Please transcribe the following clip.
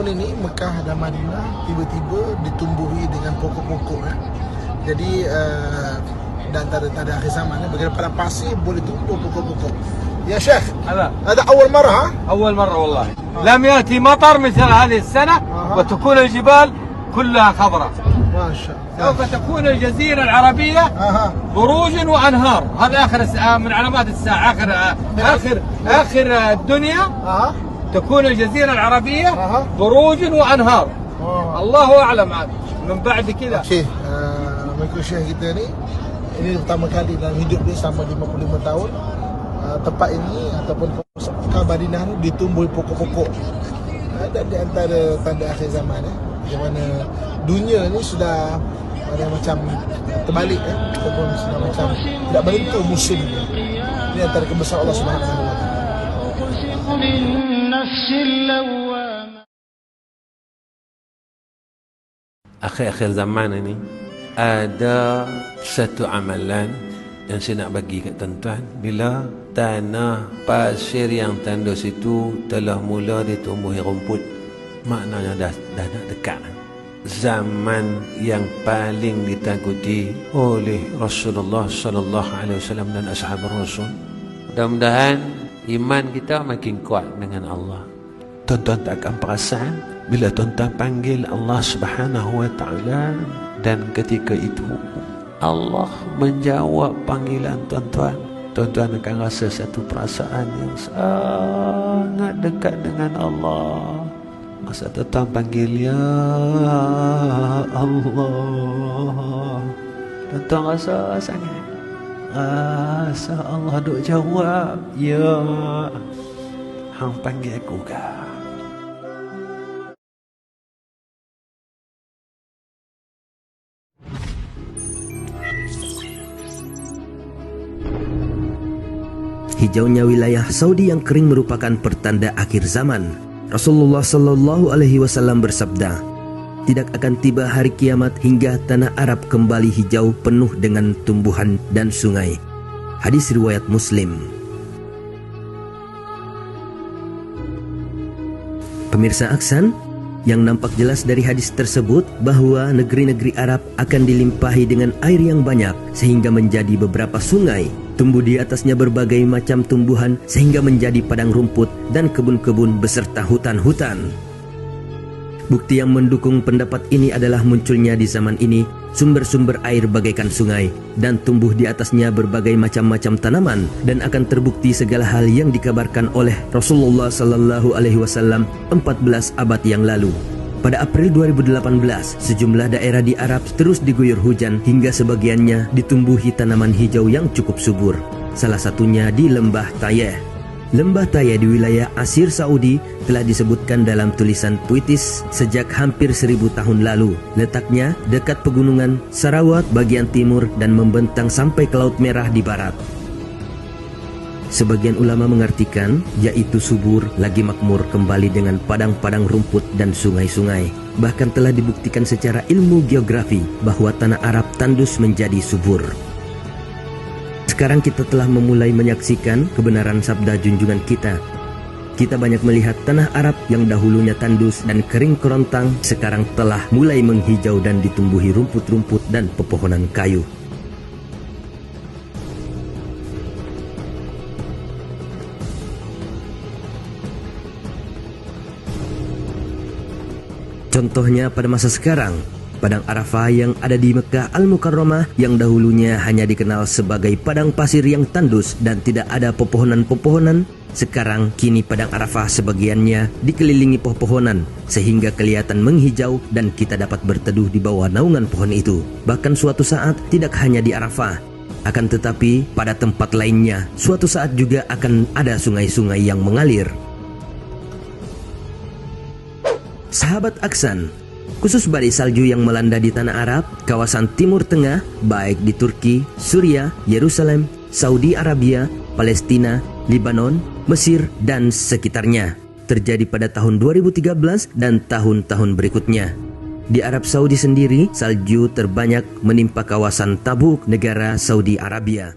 tahun ini Mekah dan Madinah tiba-tiba ditumbuhi dengan pokok-pokok. Jadi dan tanda akhir zaman bagaimana padang pasir boleh tumbuh pokok-pokok. يا شيخ هذا أول مرة ها؟ أول مرة والله لم يأتي مطر مثل هذه السنة وتكون الجبال كلها خضراء ما شاء الله. سوف تكون الجزيرة العربية بروج وأنهار. هذا آخر من علامات الساعة آخر الدنيا تكون الجزيرة العربية بروج وأنهار. الله أعلم عاد من بعد كذا. Mengikut Syekh kita ini pertama kali dalam hidup dia sama 55 tahun tempat ini ataupun Mekah Madinah ni ditumbuhi pokok-pokok. Dan di antara tanda akhir zaman di mana dunia ni sudah ada macam terbalik ataupun sudah macam tidak menentu musim ni. Ini antara kebesaran Allah Subhanahu wa taala. Akhir-akhir zaman ini ada satu amalan yang saya nak bagi kat tuan-tuan. Bila tanah pasir yang tandus itu telah mula ditumbuhi rumput, maknanya dah nak dekat zaman yang paling ditakuti oleh Rasulullah sallallahu alaihi wasallam dan ashab Rasul. Mudah-mudahan iman kita makin kuat dengan Allah. Tuan-tuan tak akan perasan bila tuan-tuan panggil Allah Subhanahu wa taala, dan ketika itu Allah menjawab panggilan tuan-tuan. Tuan-tuan akan rasa satu perasaan yang sangat dekat dengan Allah. Masa tuan-tuan panggil ya Allah, tuan-tuan rasa sangat, rasa Allah duk jawab, ya hang panggil aku kah? Hijaunya wilayah Saudi yang kering merupakan pertanda akhir zaman. Rasulullah Sallallahu Alaihi Wasallam bersabda, tidak akan tiba hari kiamat hingga tanah Arab kembali hijau penuh dengan tumbuhan dan sungai. Hadis riwayat Muslim. Pemirsa Aksan, yang nampak jelas dari hadis tersebut bahwa negeri-negeri Arab akan dilimpahi dengan air yang banyak sehingga menjadi beberapa sungai. Tumbuh di atasnya berbagai macam tumbuhan sehingga menjadi padang rumput dan kebun-kebun beserta hutan-hutan. Bukti yang mendukung pendapat ini adalah munculnya di zaman ini sumber-sumber air bagaikan sungai dan tumbuh di atasnya berbagai macam-macam tanaman, dan akan terbukti segala hal yang dikabarkan oleh Rasulullah sallallahu alaihi wasallam 14 abad yang lalu. Pada April 2018, sejumlah daerah di Arab terus diguyur hujan hingga sebagiannya ditumbuhi tanaman hijau yang cukup subur. Salah satunya di Lembah Tayeh. Lembah Tayeh di wilayah Asir Saudi telah disebutkan dalam tulisan puitis sejak hampir 1000 tahun lalu. Letaknya dekat pegunungan Sarawak bagian timur dan membentang sampai ke Laut Merah di barat. Sebagian ulama mengartikan yaitu subur lagi makmur kembali dengan padang-padang rumput dan sungai-sungai. Bahkan telah dibuktikan secara ilmu geografi bahwa tanah Arab tandus menjadi subur. Sekarang kita telah memulai menyaksikan kebenaran sabda junjungan kita. Kita banyak melihat tanah Arab yang dahulunya tandus dan kering kerontang sekarang telah mulai menghijau dan ditumbuhi rumput-rumput dan pepohonan kayu. Contohnya pada masa sekarang, Padang Arafah yang ada di Mekah Al-Mukarramah yang dahulunya hanya dikenal sebagai padang pasir yang tandus dan tidak ada pepohonan-pepohonan, sekarang kini Padang Arafah sebagiannya dikelilingi pohon-pohonan sehingga kelihatan menghijau dan kita dapat berteduh di bawah naungan pohon itu. Bahkan suatu saat tidak hanya di Arafah, akan tetapi pada tempat lainnya suatu saat juga akan ada sungai-sungai yang mengalir. Sahabat Aksan, khusus badai salju yang melanda di tanah Arab, kawasan Timur Tengah, baik di Turki, Suriah, Yerusalem, Saudi Arabia, Palestina, Lebanon, Mesir, dan sekitarnya, terjadi pada tahun 2013 dan tahun-tahun berikutnya. Di Arab Saudi sendiri, salju terbanyak menimpa kawasan Tabuk, negara Saudi Arabia.